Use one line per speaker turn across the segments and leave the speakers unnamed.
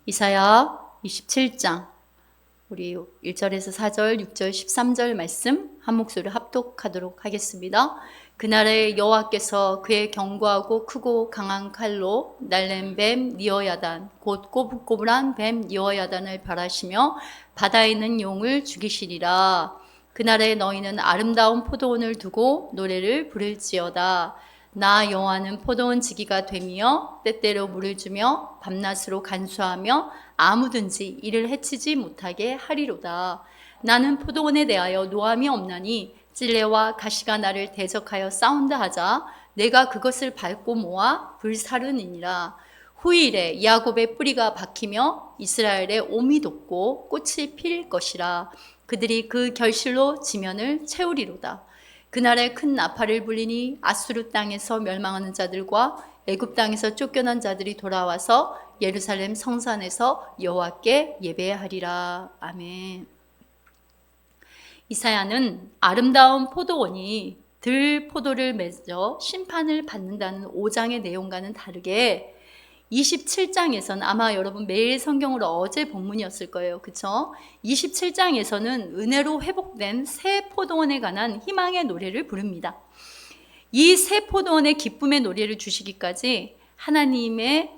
이사야 27장 우리 1절에서 4절, 6절, 13절 말씀 한 목소리로 합독하도록 하겠습니다. 그날에 여호와께서 그의 견고하고 크고 강한 칼로 날랜 뱀 니어야단 곧 꼬불꼬불한 뱀 니어야단을 벌하시며 바다에 있는 용을 죽이시리라. 그날에 너희는 아름다운 포도원을 두고 노래를 부를지어다. 나 여호와는 포도원 지기가 되며 때때로 물을 주며 밤낮으로 간수하며 아무든지 이를 해치지 못하게 하리로다. 나는 포도원에 대하여 노함이 없나니 찔레와 가시가 나를 대적하여 싸운다 하자 내가 그것을 밟고 모아 불사르니라. 후일에 야곱의 뿌리가 박히며 이스라엘의 옴이 돋고 꽃이 필 것이라. 그들이 그 결실로 지면을 채우리로다. 그날에 큰 나팔을 불리니 아수르 땅에서 멸망하는 자들과 애굽 땅에서 쫓겨난 자들이 돌아와서 예루살렘 성산에서 여호와께 예배하리라. 아멘. 이사야는 아름다운 포도원이 들 포도를 맺어 심판을 받는다는 5장의 내용과는 다르게 27장에서는 아마 여러분 매일 성경으로 어제 본문이었을 거예요. 그쵸? 27장에서는 은혜로 회복된 새 포도원에 관한 희망의 노래를 부릅니다. 이 새 포도원의 기쁨의 노래를 주시기까지 하나님이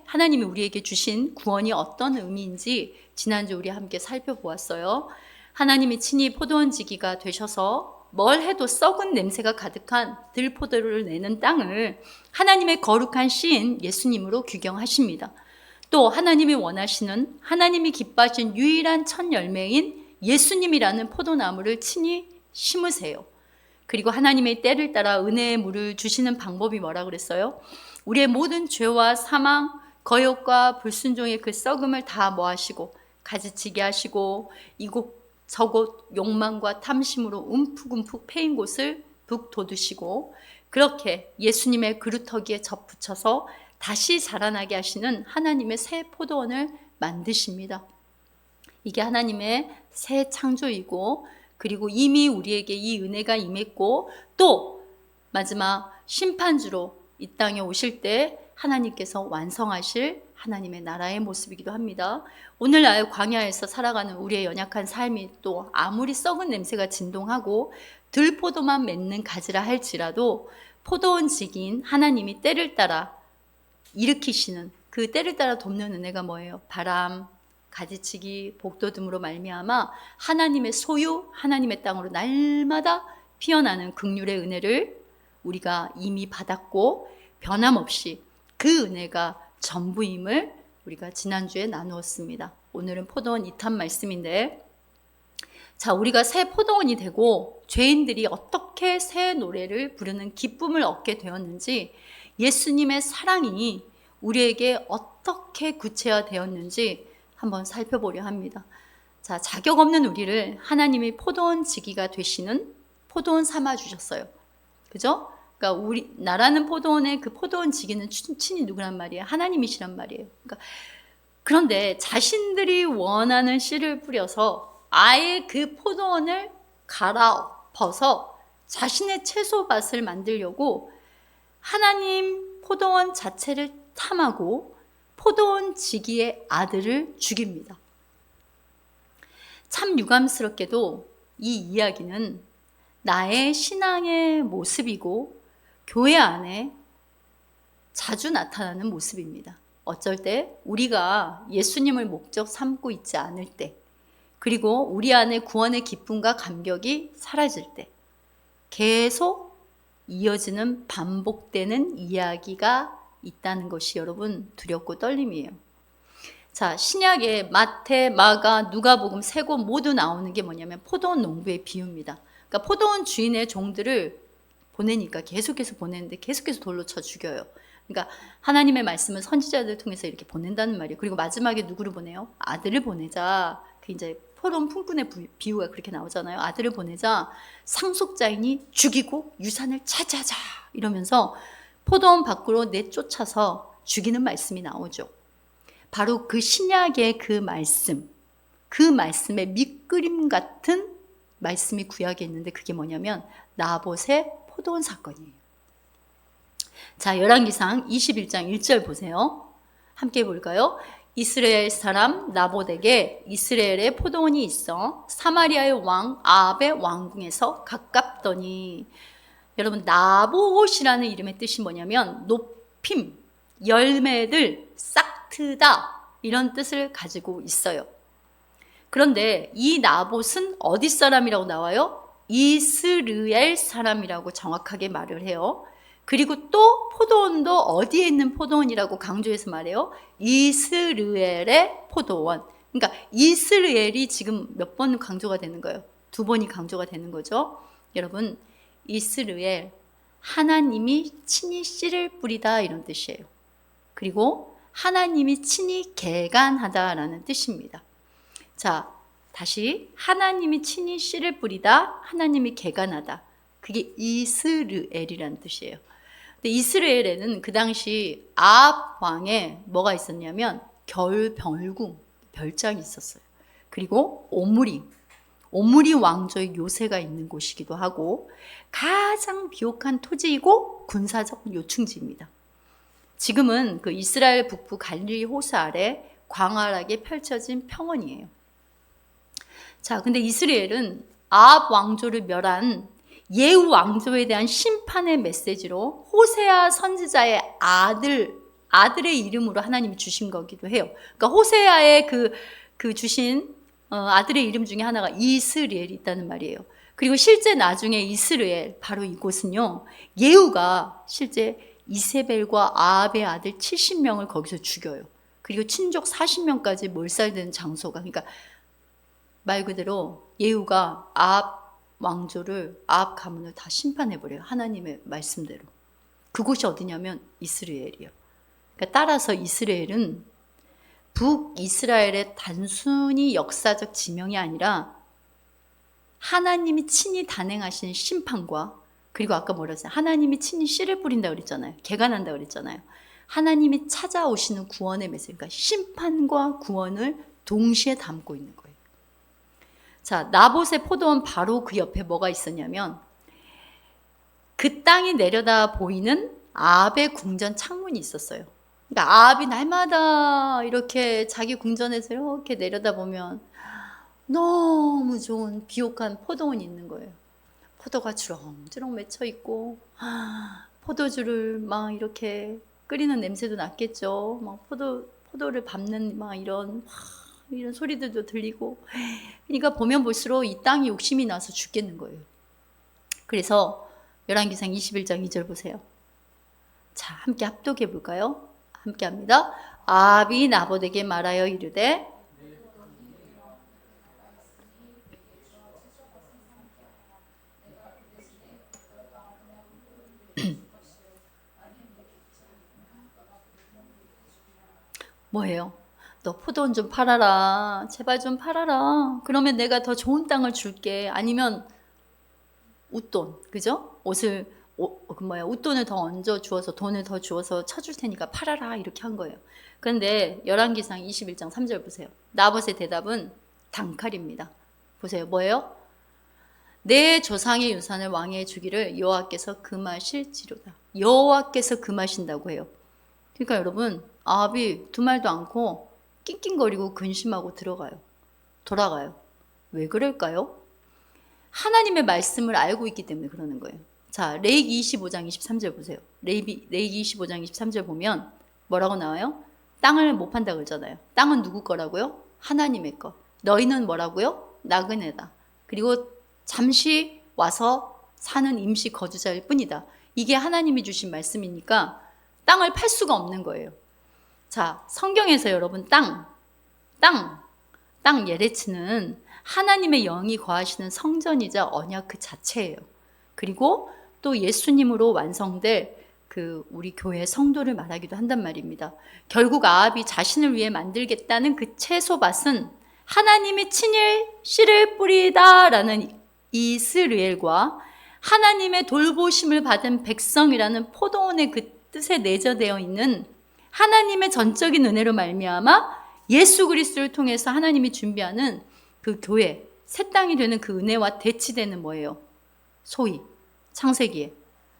우리에게 주신 구원이 어떤 의미인지 지난주 우리 함께 살펴보았어요. 하나님이 친히 포도원 지기가 되셔서 뭘 해도 썩은 냄새가 가득한 들포도를 내는 땅을 하나님의 거룩한 씨인 예수님으로 규경하십니다. 또 하나님이 원하시는, 하나님이 기뻐하신 유일한 첫 열매인 예수님이라는 포도나무를 친히 심으세요. 그리고 하나님의 때를 따라 은혜의 물을 주시는 방법이 뭐라 그랬어요? 우리의 모든 죄와 사망, 거역과 불순종의 그 썩음을 다 모아시고 가지치게 하시고 이곳 저곳 욕망과 탐심으로 움푹움푹 패인 곳을 북돋우시고 그렇게 예수님의 그루터기에 접붙여서 다시 자라나게 하시는 하나님의 새 포도원을 만드십니다. 이게 하나님의 새 창조이고 그리고 이미 우리에게 이 은혜가 임했고 또 마지막 심판주로 이 땅에 오실 때 하나님께서 완성하실 하나님의 나라의 모습이기도 합니다. 오늘날 광야에서 살아가는 우리의 연약한 삶이 또 아무리 썩은 냄새가 진동하고 들포도만 맺는 가지라 할지라도 포도원 지기인 하나님이 때를 따라 일으키시는 그 때를 따라 돕는 은혜가 뭐예요? 바람, 가지치기, 복돋음으로 말미암아 하나님의 소유, 하나님의 땅으로 날마다 피어나는 긍휼의 은혜를 우리가 이미 받았고 변함없이 그 은혜가 전부임을 우리가 지난주에 나누었습니다. 오늘은 포도원 2탄 말씀인데 자, 우리가 새 포도원이 되고 죄인들이 어떻게 새 노래를 부르는 기쁨을 얻게 되었는지 예수님의 사랑이 우리에게 어떻게 구체화되었는지 한번 살펴보려 합니다. 자, 자격 없는 우리를 하나님이 포도원 지기가 되시는 포도원 삼아 주셨어요. 그죠? 그러니까 우리 나라는 포도원의 그 포도원 지기는 친히 누구란 말이에요? 하나님이시란 말이에요. 그런데 자신들이 원하는 씨를 뿌려서 아예 그 포도원을 갈아엎어서 자신의 채소밭을 만들려고 하나님 포도원 자체를 탐하고 포도원 지기의 아들을 죽입니다. 참 유감스럽게도 이 이야기는 나의 신앙의 모습이고 교회 안에 자주 나타나는 모습입니다. 어쩔 때 우리가 예수님을 목적 삼고 있지 않을 때 그리고 우리 안에 구원의 기쁨과 감격이 사라질 때 계속 이어지는 반복되는 이야기가 있다는 것이 여러분 두렵고 떨림이에요. 자, 신약에 마태, 마가, 누가복음 세 권 모두 나오는 게 뭐냐면 포도원 농부의 비유입니다. 그러니까 포도원 주인의 종들을 보내니까 계속해서 보내는데 계속해서 돌로 쳐 죽여요. 그러니까 하나님의 말씀은 선지자들 통해서 이렇게 보낸다는 말이에요. 그리고 마지막에 누구를 보내요? 아들을 보내자. 그 이제 포도원 품꾼의 비유가 그렇게 나오잖아요. 아들을 보내자 상속자인이 죽이고 유산을 차지하자 이러면서 포도원 밖으로 내쫓아서 죽이는 말씀이 나오죠. 바로 그 신약의 그 말씀, 그 말씀의 밑그림 같은 말씀이 구약에 있는데 그게 뭐냐면 나봇의 포도원 사건이에요. 자, 열왕기상 21장 1절 보세요. 함께 볼까요? 이스라엘 사람 나봇에게 이스라엘의 포도원이 있어 사마리아의 왕 아합의 왕궁에서 가깝더니, 여러분 나봇이라는 이름의 뜻이 뭐냐면 높임, 열매들, 싹트다, 이런 뜻을 가지고 있어요. 그런데 이 나봇은 어디 사람이라고 나와요? 이스라엘 사람이라고 정확하게 말을 해요. 그리고 또 포도원도 어디에 있는 포도원이라고 강조해서 말해요? 이스라엘의 포도원. 그러니까 이스라엘이 지금 몇 번 강조가 되는 거예요? 2번이 강조가 되는 거죠. 여러분, 이스라엘, 하나님이 친히 씨를 뿌리다, 이런 뜻이에요. 그리고 하나님이 친히 개간하다라는 뜻입니다. 자, 다시 하나님이 친히 씨를 뿌리다, 하나님이 개간하다. 그게 이스라엘이라는 뜻이에요. 근데 이스라엘에는 그 당시 아합 왕에 뭐가 있었냐면 별궁, 별장이 있었어요. 그리고 오므리 왕조의 요새가 있는 곳이기도 하고 가장 비옥한 토지이고 군사적 요충지입니다. 지금은 그 이스라엘 북부 갈릴리 호수 아래 광활하게 펼쳐진 평원이에요. 자, 근데 이스라엘은 아합 왕조를 멸한 예후 왕조에 대한 심판의 메시지로 호세아 선지자의 아들의 이름으로 하나님이 주신 거기도 해요. 그러니까 호세아의 그 주신 아들의 이름 중에 하나가 이스라엘이 있다는 말이에요. 그리고 실제 나중에 이스라엘, 바로 이곳은요, 예후가 실제 이세벨과 아합의 아들 70명을 거기서 죽여요. 그리고 친족 40명까지 몰살되는 장소가, 그러니까 말 그대로 예후가 아합 왕조를, 아합 가문을 다 심판해버려요. 하나님의 말씀대로. 그곳이 어디냐면 이스라엘이에요. 그러니까 따라서 이스라엘은 북이스라엘의 단순히 역사적 지명이 아니라 하나님이 친히 단행하신 심판과, 그리고 아까 뭐라 했어요? 하나님이 친히 씨를 뿌린다고 그랬잖아요. 개간한다고 그랬잖아요. 하나님이 찾아오시는 구원의 메시지, 그러니까 심판과 구원을 동시에 담고 있는 거예요. 자, 나봇의 포도원 바로 그 옆에 뭐가 있었냐면 그 땅이 내려다 보이는 아합의 궁전 창문이 있었어요. 그러니까 아합이 날마다 이렇게 자기 궁전에서 이렇게 내려다보면 너무 좋은 비옥한 포도원이 있는 거예요. 포도가 주렁주렁 맺혀 있고, 포도주를 막 이렇게 끓이는 냄새도 났겠죠. 막 포도를 밟는 막 이런 소리들도 들리고. 그러니까 보면 볼수록 이 땅이 욕심이 나서 죽겠는 거예요. 그래서 열왕기상 21장 2절 보세요. 자, 함께 합독해 볼까요? 함께 합니다. 아합이 나봇에게 말하여 이르되, 뭐예요? 너 포도원 좀 팔아라. 제발 좀 팔아라. 그러면 내가 더 좋은 땅을 줄게. 아니면 웃돈, 그죠? 웃돈을 더 얹어 주어서, 돈을 더 주어서 쳐줄 테니까 팔아라, 이렇게 한 거예요. 그런데 열왕기상 21장 3절 보세요. 나봇의 대답은 단칼입니다. 보세요. 뭐예요? 내 조상의 유산을 왕에게 주기를 여호와께서 금하실지로다. 여호와께서 금하신다고 해요. 그러니까 여러분, 아합이 두 말도 않고 낑낑거리고 근심하고 돌아가요. 왜 그럴까요? 하나님의 말씀을 알고 있기 때문에 그러는 거예요. 자, 레위기 25장 23절 보세요. 레위기 25장 23절 보면 뭐라고 나와요? 땅을 못 판다 그러잖아요. 땅은 누구 거라고요? 하나님의 거. 너희는 뭐라고요? 나그네다. 그리고 잠시 와서 사는 임시 거주자일 뿐이다. 이게 하나님이 주신 말씀이니까 땅을 팔 수가 없는 거예요. 자, 성경에서 여러분 땅 예레츠는 하나님의 영이 거하시는 성전이자 언약 그 자체예요. 그리고 또 예수님으로 완성될 우리 교회 성도를 말하기도 한단 말입니다. 결국 아합이 자신을 위해 만들겠다는 그 채소밭은 하나님이 친히 씨를 뿌리다라는 이스라엘과 하나님의 돌보심을 받은 백성이라는 포도원의 그 뜻에 내재되어 있는 하나님의 전적인 은혜로 말미암아 예수 그리스도를 통해서 하나님이 준비하는 그 교회, 새 땅이 되는 그 은혜와 대치되는 뭐예요? 소위 창세기에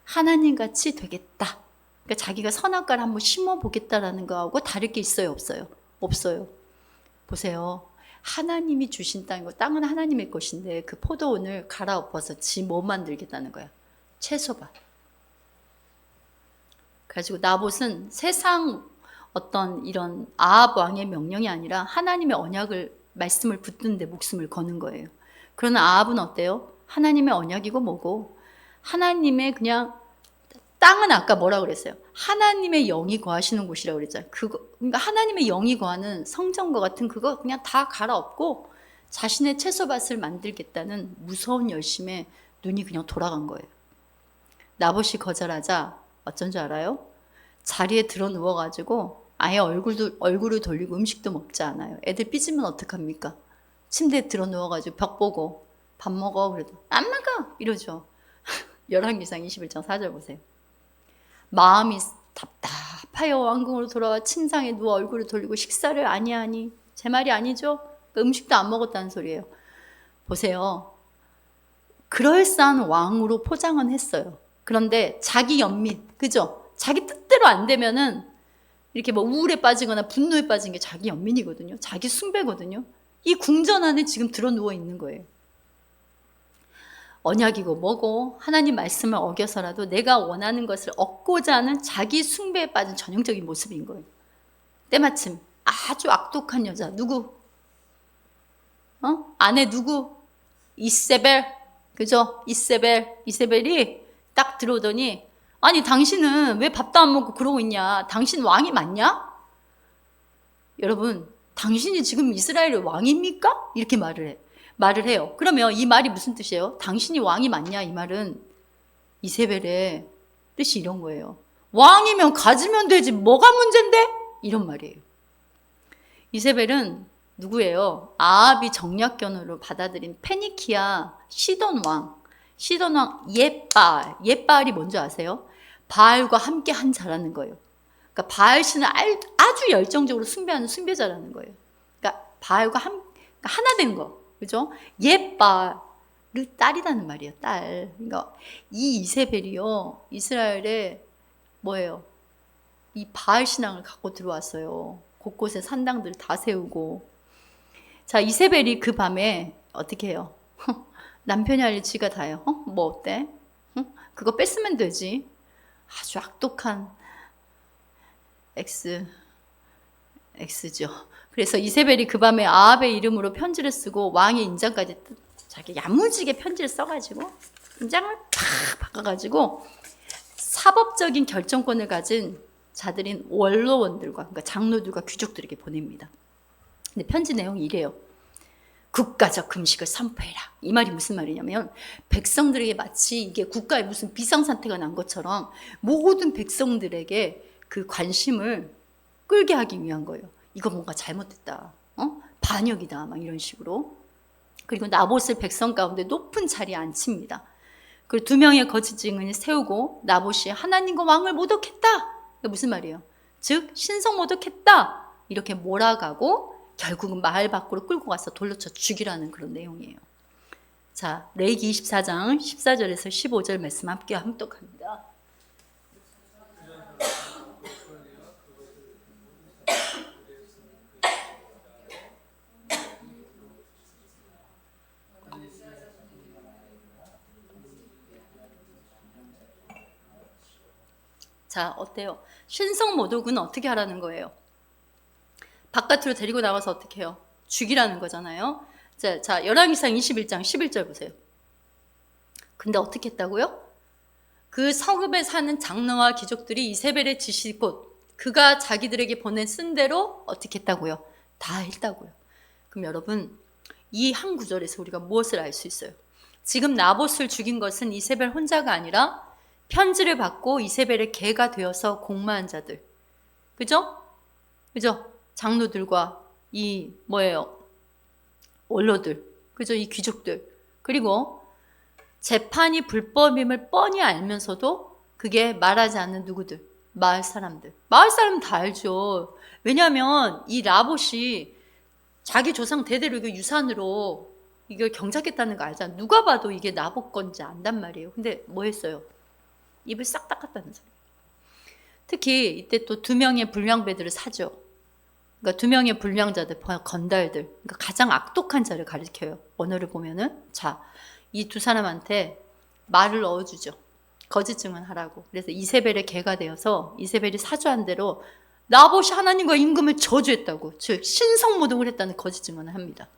하나님같이 되겠다. 그러니까 자기가 선악과를 한번 심어보겠다라는 거하고 다를 게 있어요, 없어요? 없어요. 보세요. 하나님이 주신 땅이고 땅은 하나님의 것인데 그 포도원을 갈아엎어서 지 뭐 만들겠다는 거야? 채소밭. 그래가지고 나봇은 세상 어떤 이런 아합 왕의 명령이 아니라 하나님의 언약을 말씀을 붙드는데 목숨을 거는 거예요. 그러나 아합은 어때요? 하나님의 언약이고 뭐고 하나님의 그냥 땅은 아까 뭐라고 그랬어요? 하나님의 영이 거하시는 곳이라고 그랬잖아요. 그러니까 하나님의 영이 거하는 성전과 같은 그거 그냥 다 갈아엎고 자신의 채소밭을 만들겠다는 무서운 열심에 눈이 그냥 돌아간 거예요. 나봇이 거절하자 어쩐 줄 알아요? 자리에 들어 누워가지고 아예 얼굴을 돌리고 음식도 먹지 않아요. 애들 삐지면 어떡합니까? 침대에 들어 누워가지고 벽 보고 밥 먹어 그래도 안 먹어 이러죠. 열왕기상 21장 4절 보세요. 마음이 답답하여 왕궁으로 돌아와 침상에 누워 얼굴을 돌리고 식사를 아니하니 제 말이 아니죠? 그러니까 음식도 안 먹었다는 소리예요. 보세요. 그럴싸한 왕으로 포장은 했어요. 그런데 자기 연민, 그죠? 자기 뜻대로 안 되면은 이렇게 뭐 우울에 빠지거나 분노에 빠진 게 자기 연민이거든요. 자기 숭배거든요. 이 궁전 안에 지금 들어 누워 있는 거예요. 언약이고 뭐고 하나님 말씀을 어겨서라도 내가 원하는 것을 얻고자 하는 자기 숭배에 빠진 전형적인 모습인 거예요. 때마침 아주 악독한 여자 누구? 아내 누구? 이세벨, 그죠? 이세벨이 딱 들어오더니 아니 당신은 왜 밥도 안 먹고 그러고 있냐? 당신 왕이 맞냐? 여러분 당신이 지금 이스라엘의 왕입니까? 이렇게 말을 해요. 그러면 이 말이 무슨 뜻이에요? 당신이 왕이 맞냐? 이 말은 이세벨의 뜻이 이런 거예요. 왕이면 가지면 되지 뭐가 문제인데? 이런 말이에요. 이세벨은 누구예요? 아합이 정략견으로 받아들인 페니키아 시돈 왕 옛바알이 뭔지 아세요? 바알과 함께 한 자라는 거예요. 그러니까 바알 신을 아주 열정적으로 숭배하는 숭배자라는 거예요. 그러니까 바알과 하나 된 거. 그죠? 옛바알의 딸이라는 말이에요. 딸. 그러니까 이 이세벨이요. 이스라엘에 뭐예요? 이 바알 신앙을 갖고 들어왔어요. 곳곳에 산당들 다 세우고. 자, 이세벨이 그 밤에 어떻게 해요? 남편이 할 일 지가 다 해요. 뭐 어때? 그거 뺐으면 되지. 아주 악독한 X죠. 그래서 이세벨이 그 밤에 아합의 이름으로 편지를 쓰고 왕의 인장까지 자기 야무지게 편지를 써가지고 인장을 팍 바꿔가지고 사법적인 결정권을 가진 자들인 원로원들과 그러니까 장로들과 귀족들에게 보냅니다. 근데 편지 내용이 이래요. 국가적 금식을 선포해라. 이 말이 무슨 말이냐면 백성들에게 마치 이게 국가에 무슨 비상사태가 난 것처럼 모든 백성들에게 그 관심을 끌게 하기 위한 거예요. 이거 뭔가 잘못됐다. 반역이다. 막 이런 식으로. 그리고 나봇을 백성 가운데 높은 자리에 앉힙니다. 그리고 2명의 거짓 증인을 세우고 나봇이 하나님과 왕을 모독했다. 이게 무슨 말이에요? 즉 신성 모독했다. 이렇게 몰아가고 결국은 마을 밖으로 끌고 가서 돌려쳐 죽이라는 그런 내용이에요. 자, 레위기 24장 14절에서 15절 말씀 함께 함독합니다. 자, 어때요? 신성 모독은 어떻게 하라는 거예요? 바깥으로 데리고 나가서 어떻게 해요? 죽이라는 거잖아요. 자, 열왕기상 21장 11절 보세요. 근데 어떻게 했다고요? 그 성읍에 사는 장로와 귀족들이 이세벨의 지시 곧 그가 자기들에게 쓴 대로 어떻게 했다고요? 다 했다고요. 그럼 여러분 이 한 구절에서 우리가 무엇을 알 수 있어요? 지금 나봇을 죽인 것은 이세벨 혼자가 아니라 편지를 받고 이세벨의 개가 되어서 공마한 자들. 그죠? 장로들과 이 원로들. 그죠? 이 귀족들. 그리고 재판이 불법임을 뻔히 알면서도 그게 말하지 않는 누구들? 마을 사람들. 마을 사람은 다 알죠. 왜냐하면 이 나봇이 자기 조상 대대로 이거 유산으로 이걸 경작했다는 거 알잖아. 누가 봐도 이게 나봇 건지 안단 말이에요. 근데 뭐 했어요? 입을 싹 닦았다는 소리. 특히 이때 또 2명의 불량배들을 사죠. 그러니까 2명의 불량자들, 건달들, 그러니까 가장 악독한 자를 가리켜요. 언어를 보면은. 자, 이 두 사람한테 말을 넣어주죠. 거짓 증언하라고. 그래서 이세벨의 개가 되어서 이세벨이 사주한 대로 나봇이 하나님과 임금을 저주했다고, 즉 신성모독을 했다는 거짓 증언을 합니다.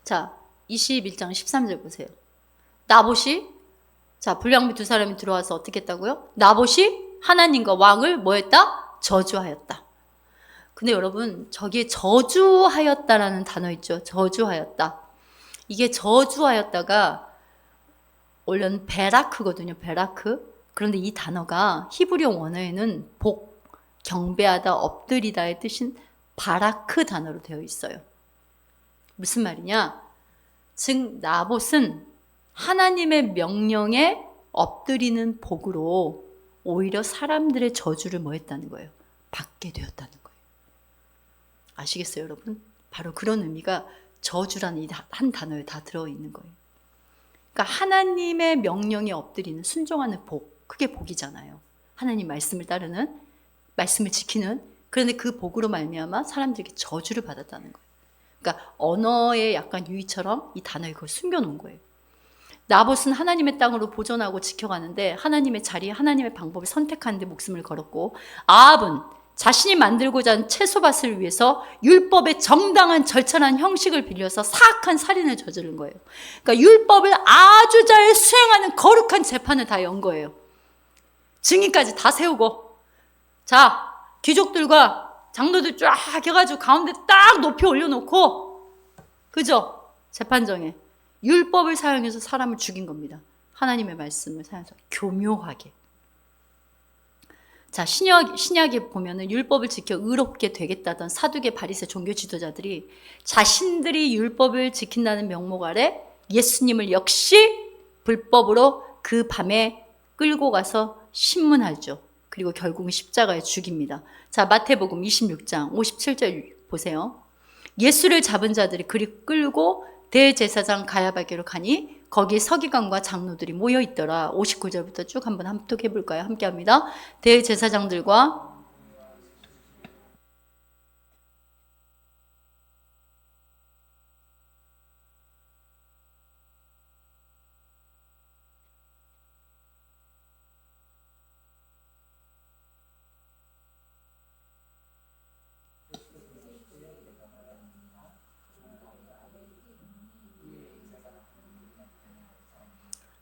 자, 21장 13절 보세요. 나봇이, 자, 불량배 두 사람이 들어와서 어떻게 했다고요? 나봇이 하나님과 왕을 뭐 했다? 저주하였다. 근데 여러분, 저기에 저주하였다라는 단어 있죠. 저주하였다. 이게 저주하였다가 원래는 베라크거든요. 베라크. 그런데 이 단어가 히브리어 원어에는 복, 경배하다, 엎드리다의 뜻인 바라크 단어로 되어 있어요. 무슨 말이냐? 즉 나봇은 하나님의 명령에 엎드리는 복으로 오히려 사람들의 저주를 뭐 했다는 거예요? 받게 되었다는 거예요. 아시겠어요, 여러분? 바로 그런 의미가 저주라는 이 한 단어에 다 들어있는 거예요. 그러니까 하나님의 명령에 엎드리는, 순종하는 복, 그게 복이잖아요. 하나님 말씀을 따르는, 말씀을 지키는. 그런데 그 복으로 말미암아 사람들에게 저주를 받았다는 거예요. 그러니까 언어의 약간 유의처럼 이 단어에 그걸 숨겨놓은 거예요. 나봇은 하나님의 땅으로 보존하고 지켜가는데 하나님의 자리, 하나님의 방법을 선택하는데 목숨을 걸었고, 아합은 자신이 만들고자 한 채소밭을 위해서 율법의 정당한 절차란 형식을 빌려서 사악한 살인을 저지른 거예요. 그러니까 율법을 아주 잘 수행하는 거룩한 재판을 다 연 거예요. 증인까지 다 세우고, 자, 귀족들과 장로들 쫙 해가지고 가운데 딱 높이 올려놓고, 그죠? 재판정에 율법을 사용해서 사람을 죽인 겁니다. 하나님의 말씀을 사용해서 교묘하게. 자, 신약에 보면은 율법을 지켜 의롭게 되겠다던 사두개 바리새 종교 지도자들이 자신들이 율법을 지킨다는 명목 아래 예수님을 역시 불법으로 그 밤에 끌고 가서 신문하죠. 그리고 결국은 십자가에 죽입니다. 자, 마태복음 26장 57절 보세요. 예수를 잡은 자들이 그리 끌고 대제사장 가야바게로 가니 거기 서기관과 장로들이 모여 있더라. 59절부터 쭉 한번 함독해 볼까요? 함께 합니다. 대제사장들과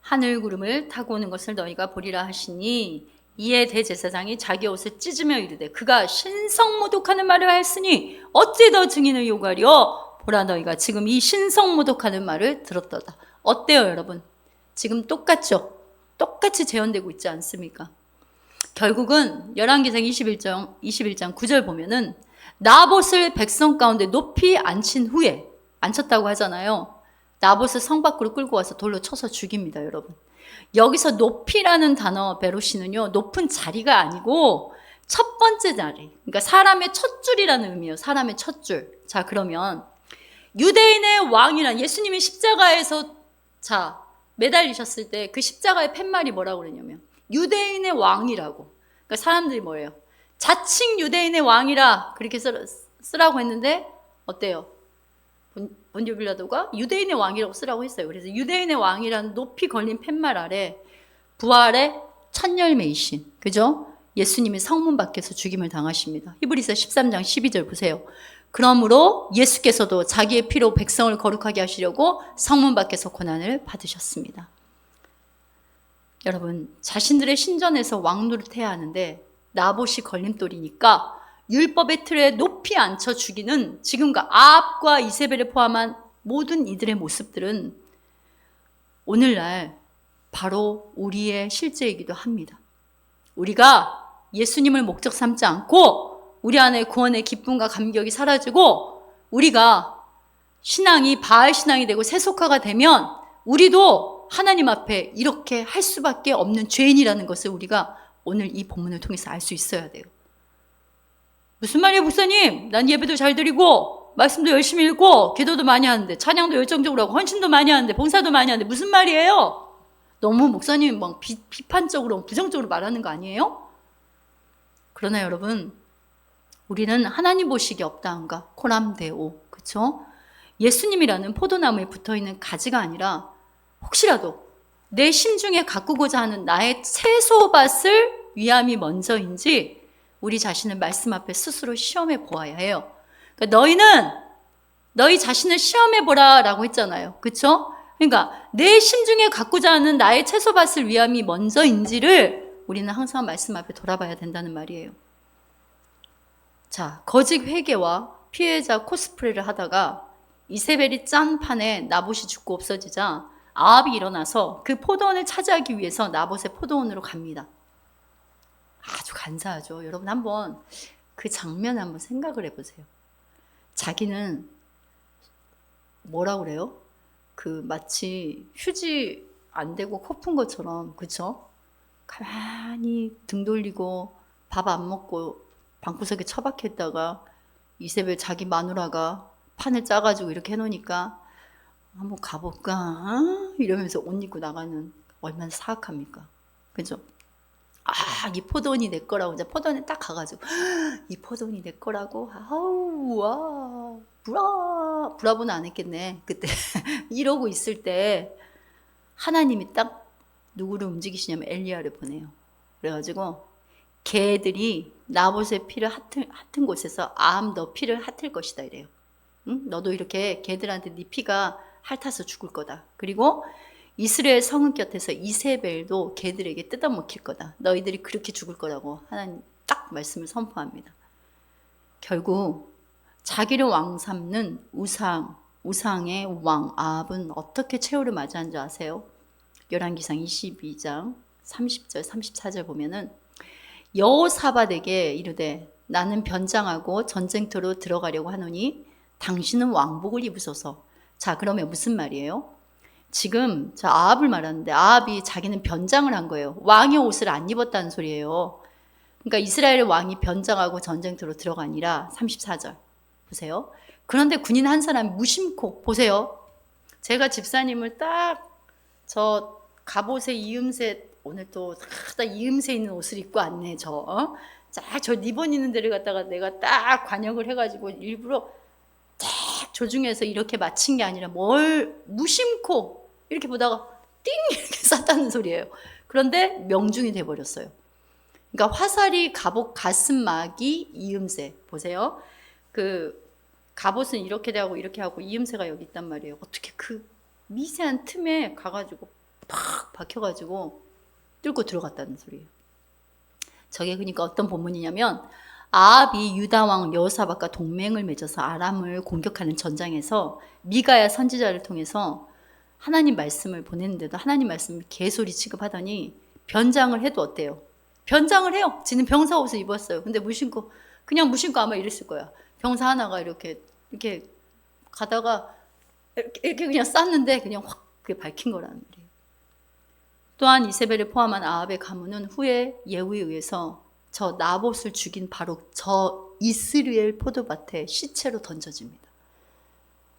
하늘 구름을 타고 오는 것을 너희가 보리라 하시니, 이에 대제사장이 자기 옷을 찢으며 이르되 그가 신성모독하는 말을 하였으니 어찌 더 증인을 요구하리요? 보라, 너희가 지금 이 신성모독하는 말을 들었도다. 어때요, 여러분? 지금 똑같죠? 똑같이 재현되고 있지 않습니까? 결국은 열왕기상 21장 9절 보면은 나봇을 백성 가운데 높이 앉힌 후에, 앉혔다고 하잖아요. 나봇을 성 밖으로 끌고 와서 돌로 쳐서 죽입니다, 여러분. 여기서 높이라는 단어 베로시는요, 높은 자리가 아니고 첫 번째 자리, 그러니까 사람의 첫 줄이라는 의미예요. 사람의 첫 줄. 자, 그러면 유대인의 왕이란, 예수님이 십자가에서 자 매달리셨을 때 그 십자가의 팻말이 뭐라고 그러냐면 유대인의 왕이라고. 그러니까 사람들이 뭐예요? 자칭 유대인의 왕이라 그렇게 쓰라고 했는데 어때요? 본디오 빌라도가 유대인의 왕이라고 쓰라고 했어요. 그래서 유대인의 왕이라는 높이 걸린 팻말 아래 부활의 첫 열매이신, 그죠? 예수님이 성문 밖에서 죽임을 당하십니다. 히브리서 13장 12절 보세요. 그러므로 예수께서도 자기의 피로 백성을 거룩하게 하시려고 성문 밖에서 고난을 받으셨습니다. 여러분, 자신들의 신전에서 왕 노릇해야 하는데 나봇이 걸림돌이니까 율법의 틀에 높이 앉혀 죽이는 지금과 아합과 이세벨을 포함한 모든 이들의 모습들은 오늘날 바로 우리의 실제이기도 합니다. 우리가 예수님을 목적 삼지 않고 우리 안에 구원의 기쁨과 감격이 사라지고 우리가 신앙이 바알 신앙이 되고 세속화가 되면 우리도 하나님 앞에 이렇게 할 수밖에 없는 죄인이라는 것을 우리가 오늘 이 본문을 통해서 알 수 있어야 돼요. 무슨 말이에요, 목사님? 난 예배도 잘 드리고 말씀도 열심히 읽고 기도도 많이 하는데 찬양도 열정적으로 하고 헌신도 많이 하는데 봉사도 많이 하는데 무슨 말이에요? 너무 목사님 막 비판적으로 부정적으로 말하는 거 아니에요? 그러나 여러분, 우리는 하나님 보시기에 없다한가? 코람데오. 그쵸? 예수님이라는 포도나무에 붙어있는 가지가 아니라 혹시라도 내 심중에 가꾸고자 하는 나의 채소밭을 위함이 먼저인지 우리 자신을 말씀 앞에 스스로 시험해 보아야 해요. 그러니까 너희 자신을 시험해 보라 라고 했잖아요. 그쵸? 그러니까 내 심중에 가꾸자 하는 나의 채소밭을 위함이 먼저인지를 우리는 항상 말씀 앞에 돌아봐야 된다는 말이에요. 자, 거짓 회개와 피해자 코스프레를 하다가 이세벨이 짠 판에 나봇이 죽고 없어지자 아합이 일어나서 그 포도원을 차지하기 위해서 나봇의 포도원으로 갑니다. 아주 간사하죠. 여러분 한번 그 장면을 한번 생각을 해보세요. 자기는 뭐라고 그래요? 그 마치 휴지 안 대고 코 푼 것처럼, 그쵸? 가만히 등 돌리고 밥 안 먹고 방구석에 처박혀 있다가 이세벨 자기 마누라가 판을 짜가지고 이렇게 해놓으니까 한번 가볼까? 이러면서 옷 입고 나가는, 얼마나 사악합니까? 그죠? 이 포도원이 내 거라고. 이제 포도원에 딱 가가지고 이 포도원이 내 거라고. 아우, 와, 브라보는 안 했겠네 그때. 이러고 있을 때 하나님이 딱 누구를 움직이시냐면 엘리야를 보내요. 그래가지고 개들이 나봇의 피를 핥은 곳에서 아합 너 피를 핥을 것이다 이래요. 응? 너도 이렇게 개들한테 네 피가 핥아서 죽을 거다. 그리고 이스라엘 성읍 곁에서 이세벨도 개들에게 뜯어먹힐 거다. 너희들이 그렇게 죽을 거라고 하나님 딱 말씀을 선포합니다. 결국 자기를 왕 삼는 우상의 왕 아합은 어떻게 최후를 맞이한 줄 아세요? 열왕기상 22장 30절 34절 보면은 여호사밧에게 이르되 나는 변장하고 전쟁터로 들어가려고 하노니 당신은 왕복을 입으소서. 자, 그러면 무슨 말이에요? 지금 저 아합을 말하는데 아합이 자기는 변장을 한 거예요. 왕의 옷을 안 입었다는 소리예요. 그러니까 이스라엘의 왕이 변장하고 전쟁터로 들어가니라. 34절 보세요. 그런데 군인 한 사람이 무심코, 보세요. 제가 집사님을 딱 저 갑옷에 이음새, 오늘 또 딱 이음새 있는 옷을 입고 왔네. 저 리본 있는 데를 갖다가 내가 딱 관역을 해가지고 일부러 딱 조중해서 이렇게 맞춘 게 아니라 뭘 무심코 이렇게 보다가 띵 이렇게 쐈다는 소리예요. 그런데 명중이 돼버렸어요. 그러니까 화살이 갑옷 가슴막이 이음새. 보세요. 그 갑옷은 이렇게 하고 이렇게 하고 이음새가 여기 있단 말이에요. 어떻게 그 미세한 틈에 가가지고 팍 박혀가지고 뚫고 들어갔다는 소리예요. 저게 그러니까 어떤 본문이냐면 아합이 유다왕 여호사밧과 동맹을 맺어서 아람을 공격하는 전장에서 미가야 선지자를 통해서 하나님 말씀을 보냈는데도 하나님 말씀을 개소리 취급하더니 변장을 해도 어때요? 변장을 해요. 지는 병사 옷을 입었어요. 근데 그냥 무심코 아마 이랬을 거야. 병사 하나가 이렇게 가다가 이렇게 그냥 쌌는데 그냥 확 그게 밝힌 거라는 말이에요. 또한 이세벨을 포함한 아합의 가문은 후에 예후에 의해서 저 나봇을 죽인 바로 저 이스라엘 포도밭에 시체로 던져집니다.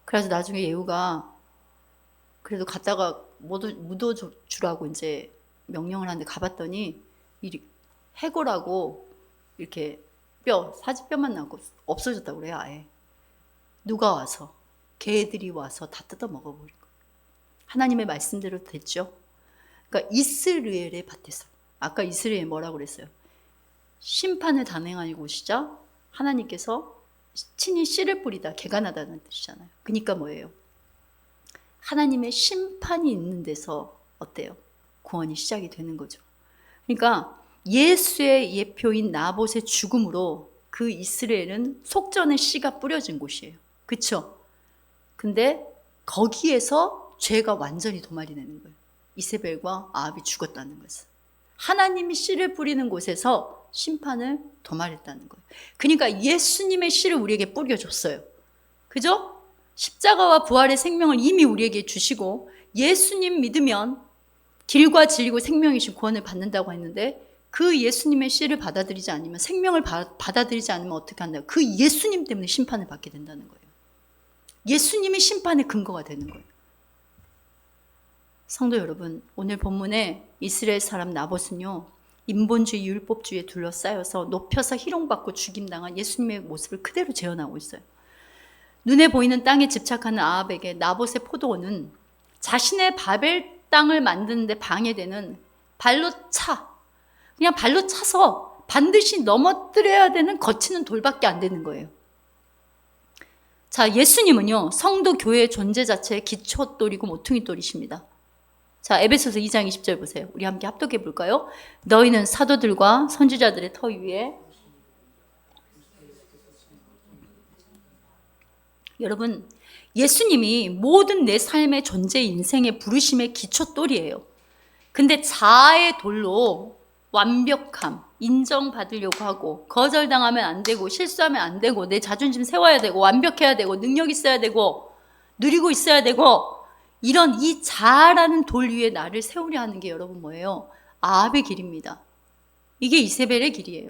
그래서 나중에 예후가 그래도 갔다가 묻어주라고 이제 명령을 하는데 가봤더니 해골하고 이렇게 사지뼈만 나고 없어졌다고 그래요. 아예 누가 와서 개들이 와서 다 뜯어 먹어버린 거예요. 하나님의 말씀대로 됐죠. 그러니까 이스라엘의 밭에서 아까 이스라엘 뭐라고 그랬어요? 심판을 단행하는 곳이자 하나님께서 친히 씨를 뿌리다 개가 나다는 뜻이잖아요. 그러니까 뭐예요? 하나님의 심판이 있는 데서 어때요? 구원이 시작이 되는 거죠. 그러니까 예수의 예표인 나봇의 죽음으로 그 이스라엘은 속전의 씨가 뿌려진 곳이에요. 그렇죠? 근데 거기에서 죄가 완전히 도말이 되는 거예요. 이세벨과 아합이 죽었다는 것은. 하나님이 씨를 뿌리는 곳에서 심판을 도말했다는 거예요. 그러니까 예수님의 씨를 우리에게 뿌려줬어요. 그죠? 십자가와 부활의 생명을 이미 우리에게 주시고 예수님 믿으면 길과 진리고 생명이신 구원을 받는다고 했는데 그 예수님의 씨를 받아들이지 않으면 생명을 받아들이지 않으면 어떻게 한다고? 그 예수님 때문에 심판을 받게 된다는 거예요. 예수님이 심판의 근거가 되는 거예요. 성도 여러분, 오늘 본문에 이스라엘 사람 나봇은요, 인본주의, 율법주의에 둘러싸여서 높여서 희롱받고 죽임당한 예수님의 모습을 그대로 재현하고 있어요. 눈에 보이는 땅에 집착하는 아합에게 나봇의 포도원은 자신의 바벨 땅을 만드는데 방해되는 그냥 발로 차서 반드시 넘어뜨려야 되는 거치는 돌밖에 안 되는 거예요. 자, 예수님은요, 성도 교회의 존재 자체의 기초돌이고 모퉁이돌이십니다. 자, 에베소서 2장 20절 보세요. 우리 함께 합독해 볼까요? 너희는 사도들과 선지자들의 터 위에. 여러분, 예수님이 모든 내 삶의 존재, 인생의 부르심의 기초돌이에요. 근데 자아의 돌로 완벽함, 인정받으려고 하고, 거절당하면 안 되고, 실수하면 안 되고, 내 자존심 세워야 되고, 완벽해야 되고, 능력 있어야 되고, 누리고 있어야 되고, 이런 이 자아라는 돌 위에 나를 세우려 하는 게 여러분 뭐예요? 아합의 길입니다. 이게 이세벨의 길이에요.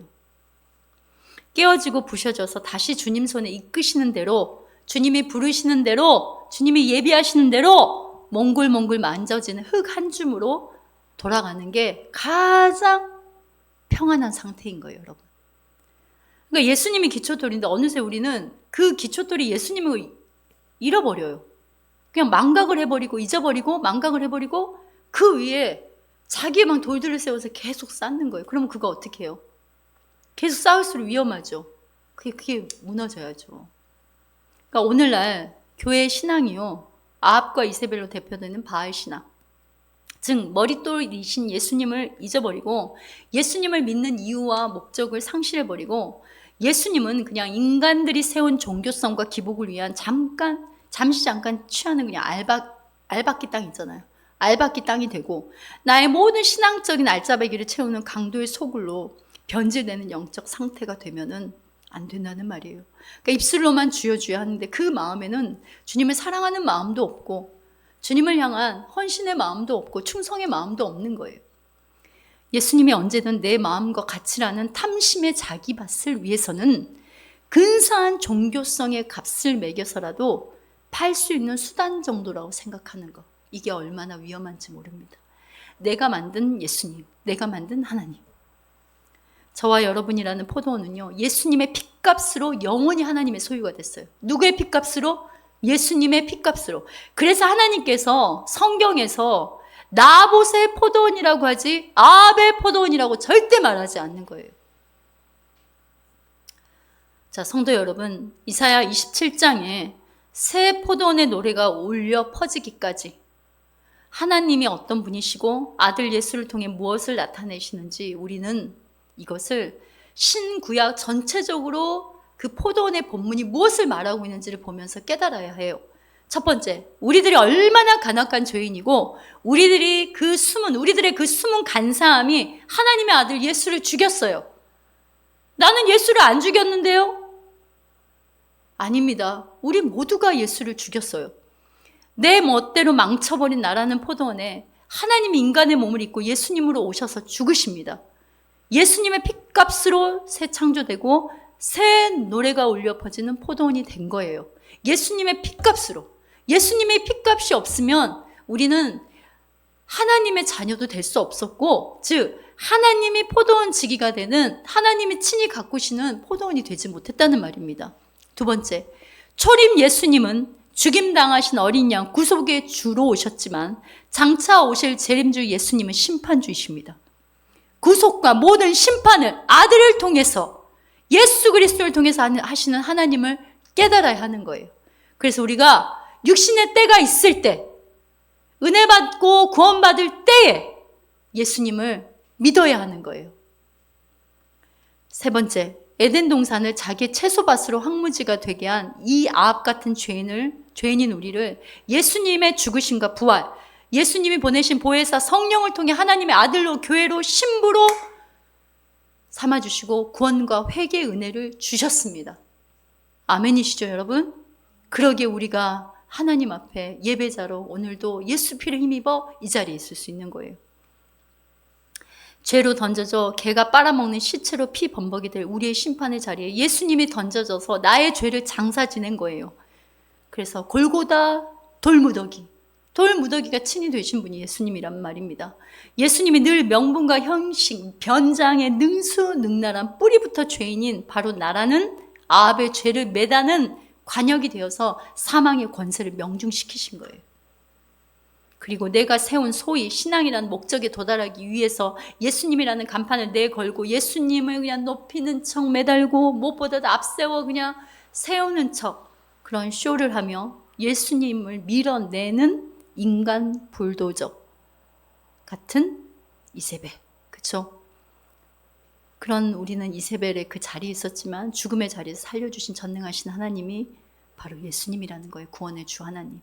깨어지고 부셔져서 다시 주님 손에 이끄시는 대로, 주님이 부르시는 대로, 주님이 예비하시는 대로 몽글몽글 만져지는 흙 한 줌으로 돌아가는 게 가장 평안한 상태인 거예요, 여러분. 그러니까 예수님이 기초돌인데 어느새 우리는 그 기초돌이 예수님을 잃어버려요. 그냥 망각을 해버리고 잊어버리고 망각을 해버리고 그 위에 자기의 막 돌들을 세워서 계속 쌓는 거예요. 그러면 그거 어떻게 해요? 계속 쌓을수록 위험하죠. 그게 무너져야죠. 그러니까 오늘날 교회의 신앙이요, 아합과 이세벨로 대표되는 바알 신앙, 즉 머릿돌이신 예수님을 잊어버리고 예수님을 믿는 이유와 목적을 상실해버리고 예수님은 그냥 인간들이 세운 종교성과 기복을 위한 잠시 잠깐 취하는 그냥 알박기 땅 있잖아요. 알박기 땅이 되고 나의 모든 신앙적인 알짜배기를 채우는 강도의 소굴로 변질되는 영적 상태가 되면은 안 된다는 말이에요. 그러니까 입술로만 주여 주여 하는데 그 마음에는 주님을 사랑하는 마음도 없고 주님을 향한 헌신의 마음도 없고 충성의 마음도 없는 거예요. 예수님이 언제든 내 마음과 같이라는 탐심의 자기밭을 위해서는 근사한 종교성의 값을 매겨서라도 팔 수 있는 수단 정도라고 생각하는 것, 이게 얼마나 위험한지 모릅니다. 내가 만든 예수님, 내가 만든 하나님. 저와 여러분이라는 포도원은요, 예수님의 핏값으로 영원히 하나님의 소유가 됐어요. 누구의 핏값으로? 예수님의 핏값으로. 그래서 하나님께서 성경에서 나봇의 포도원이라고 하지 아합의 포도원이라고 절대 말하지 않는 거예요. 자, 성도 여러분, 이사야 27장에 새 포도원의 노래가 울려 퍼지기까지 하나님이 어떤 분이시고 아들 예수를 통해 무엇을 나타내시는지 우리는 이것을 신구약 전체적으로 그 포도원의 본문이 무엇을 말하고 있는지를 보면서 깨달아야 해요. 첫 번째, 우리들이 얼마나 간악한 죄인이고 우리들의 그 숨은 간사함이 하나님의 아들 예수를 죽였어요. 나는 예수를 안 죽였는데요? 아닙니다. 우리 모두가 예수를 죽였어요. 내 멋대로 망쳐버린 나라는 포도원에 하나님이 인간의 몸을 입고 예수님으로 오셔서 죽으십니다. 예수님의 핏값으로 새 창조되고 새 노래가 울려 퍼지는 포도원이 된 거예요. 예수님의 핏값으로. 예수님의 핏값이 없으면 우리는 하나님의 자녀도 될 수 없었고, 즉 하나님이 포도원 지기가 되는, 하나님이 친히 가꾸시는 포도원이 되지 못했다는 말입니다. 두 번째, 초림 예수님은 죽임당하신 어린 양 구속의 주로 오셨지만 장차 오실 재림주 예수님은 심판주이십니다. 구속과 모든 심판을 아들을 통해서, 예수 그리스도를 통해서 하시는 하나님을 깨달아야 하는 거예요. 그래서 우리가 육신의 때가 있을 때, 은혜 받고 구원받을 때에 예수님을 믿어야 하는 거예요. 세 번째, 에덴 동산을 자기의 채소밭으로 황무지가 되게 한 이 아합 같은 죄인인 우리를 예수님의 죽으심과 부활, 예수님이 보내신 보혜사 성령을 통해 하나님의 아들로, 교회로, 신부로 삼아주시고 구원과 회개의 은혜를 주셨습니다. 아멘이시죠, 여러분? 그러기에 우리가 하나님 앞에 예배자로 오늘도 예수 피를 힘입어 이 자리에 있을 수 있는 거예요. 죄로 던져져 개가 빨아먹는 시체로 피 범벅이 될 우리의 심판의 자리에 예수님이 던져져서 나의 죄를 장사 지낸 거예요. 그래서 골고다 돌무더기, 돌무더기가 친히 되신 분이 예수님이란 말입니다. 예수님이 늘 명분과 형식, 변장의 능수능란한 뿌리부터 죄인인 바로 나라는 아합의 죄를 매다는 관역이 되어서 사망의 권세를 명중시키신 거예요. 그리고 내가 세운 소위 신앙이라는 목적에 도달하기 위해서 예수님이라는 간판을 내걸고 예수님을 그냥 높이는 척 매달고 무엇보다도 앞세워 그냥 세우는 척 그런 쇼를 하며 예수님을 밀어내는 인간 불도저 같은 이세벨, 그렇죠? 그런 우리는 이세벨의 그 자리에 있었지만 죽음의 자리에서 살려주신 전능하신 하나님이 바로 예수님이라는 거예요. 구원의 주 하나님.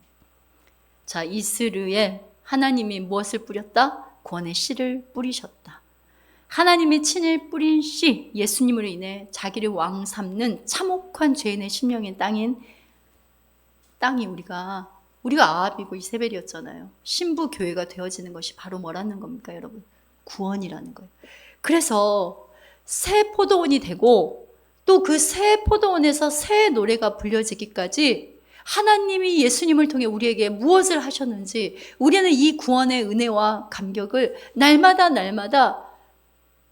자, 이스르에 하나님이 무엇을 뿌렸다? 구원의 씨를 뿌리셨다. 하나님이 친히 뿌린 씨, 예수님으로 인해 자기를 왕 삼는 참혹한 죄인의 심령인 땅이 우리가 아합이고 이세벨이었잖아요. 신부 교회가 되어지는 것이 바로 뭐라는 겁니까, 여러분? 구원이라는 거예요. 그래서 새 포도원이 되고 또 그 새 포도원에서 새 노래가 불려지기까지 하나님이 예수님을 통해 우리에게 무엇을 하셨는지 우리는 이 구원의 은혜와 감격을 날마다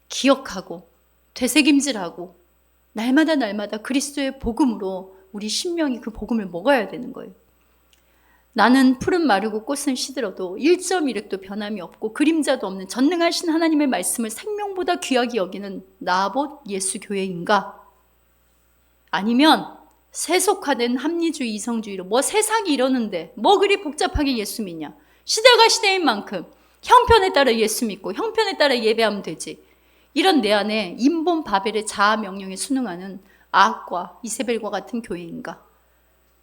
기억하고 되새김질하고 날마다 그리스도의 복음으로 우리 심령이 그 복음을 먹어야 되는 거예요. 나는 풀은 마르고 꽃은 시들어도 1.1획도 변함이 없고 그림자도 없는 전능하신 하나님의 말씀을 생명보다 귀하게 여기는 나봇 예수 교회인가? 아니면 세속화된 합리주의 이성주의로 뭐 세상이 이러는데 뭐 그리 복잡하게 예수 믿냐? 시대가 시대인 만큼 형편에 따라 예수 믿고 형편에 따라 예배하면 되지. 이런 내 안에 인본 바벨의 자아 명령에 순응하는 아합과 이세벨과 같은 교회인가?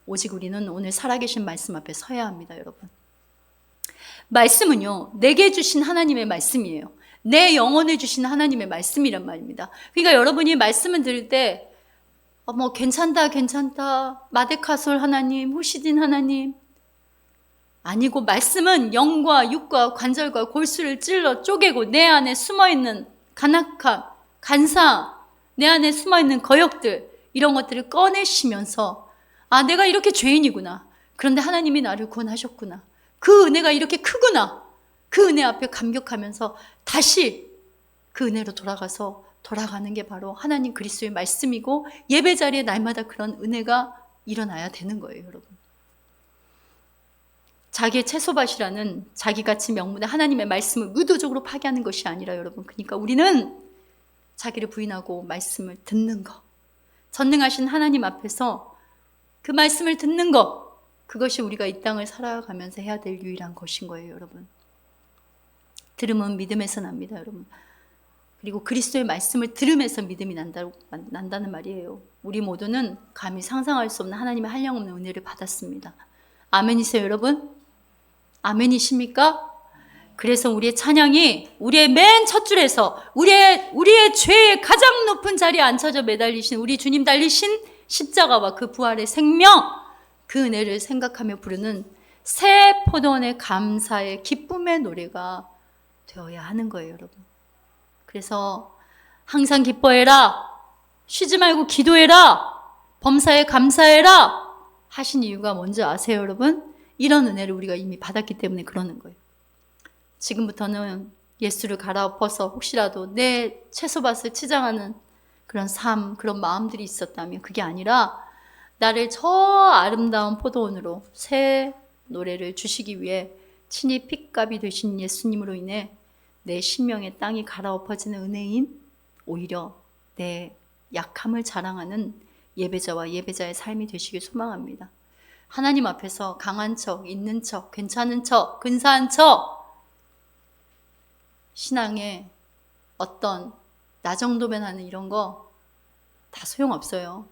오직 우리는 오늘 살아계신 말씀 앞에 서야 합니다, 여러분. 말씀은요, 내게 주신 하나님의 말씀이에요. 내 영혼을 주신 하나님의 말씀이란 말입니다. 그러니까 여러분이 말씀을 들을 때 뭐 괜찮다 마데카솔 하나님, 후시딘 하나님 아니고 말씀은 영과 육과 관절과 골수를 찔러 쪼개고 내 안에 숨어있는 간악함, 간사함, 내 안에 숨어있는 거역들 이런 것들을 꺼내시면서 아, 내가 이렇게 죄인이구나. 그런데 하나님이 나를 구원하셨구나. 그 은혜가 이렇게 크구나. 그 은혜 앞에 감격하면서 다시 그 은혜로 돌아가는 게 바로 하나님 그리스도의 말씀이고 예배 자리에 날마다 그런 은혜가 일어나야 되는 거예요, 여러분. 자기의 채소밭이라는 자기같이 명분의 하나님의 말씀을 의도적으로 파괴하는 것이 아니라 여러분, 그러니까 우리는 자기를 부인하고 말씀을 듣는 것, 전능하신 하나님 앞에서 그 말씀을 듣는 것, 그것이 우리가 이 땅을 살아가면서 해야 될 유일한 것인 거예요, 여러분. 들음은 믿음에서 납니다, 여러분. 그리고 그리스도의 말씀을 들으면서 믿음이 난다는 말이에요. 우리 모두는 감히 상상할 수 없는 하나님의 한량없는 은혜를 받았습니다. 아멘이세요, 여러분? 아멘이십니까? 그래서 우리의 찬양이 우리의 맨 첫 줄에서 우리의 죄의 가장 높은 자리에 앉혀져 매달리신 우리 주님 달리신 십자가와 그 부활의 생명, 그 은혜를 생각하며 부르는 새 포도원의 감사의 기쁨의 노래가 되어야 하는 거예요, 여러분. 그래서 항상 기뻐해라, 쉬지 말고 기도해라, 범사에 감사해라 하신 이유가 뭔지 아세요, 여러분? 이런 은혜를 우리가 이미 받았기 때문에 그러는 거예요. 지금부터는 예수를 갈아엎어서 혹시라도 내 채소밭을 치장하는 그런 삶, 그런 마음들이 있었다면 그게 아니라 나를 저 아름다운 포도원으로 새 노래를 주시기 위해 친히 핏값이 되신 예수님으로 인해 내 심령의 땅이 갈아엎어지는 은혜인 오히려 내 약함을 자랑하는 예배자와 예배자의 삶이 되시길 소망합니다. 하나님 앞에서 강한 척, 있는 척, 괜찮은 척, 근사한 척 신앙의 어떤 나 정도면 하는 이런 거 다 소용없어요.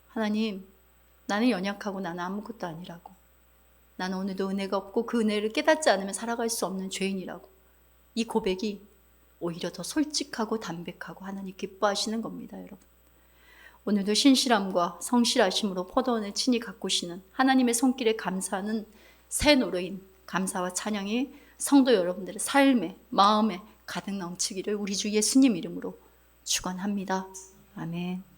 하나님, 나는 연약하고 나는 아무것도 아니라고. 나는 오늘도 은혜가 없고 그 은혜를 깨닫지 않으면 살아갈 수 없는 죄인이라고. 이 고백이 오히려 더 솔직하고 담백하고 하나님 기뻐하시는 겁니다, 여러분. 오늘도 신실함과 성실하심으로 포도원을 친히 가꾸시는 하나님의 손길에 감사하는 새 노래인 감사와 찬양이 성도 여러분들의 삶에, 마음에 가득 넘치기를 우리 주 예수님 이름으로 축원합니다. 아멘.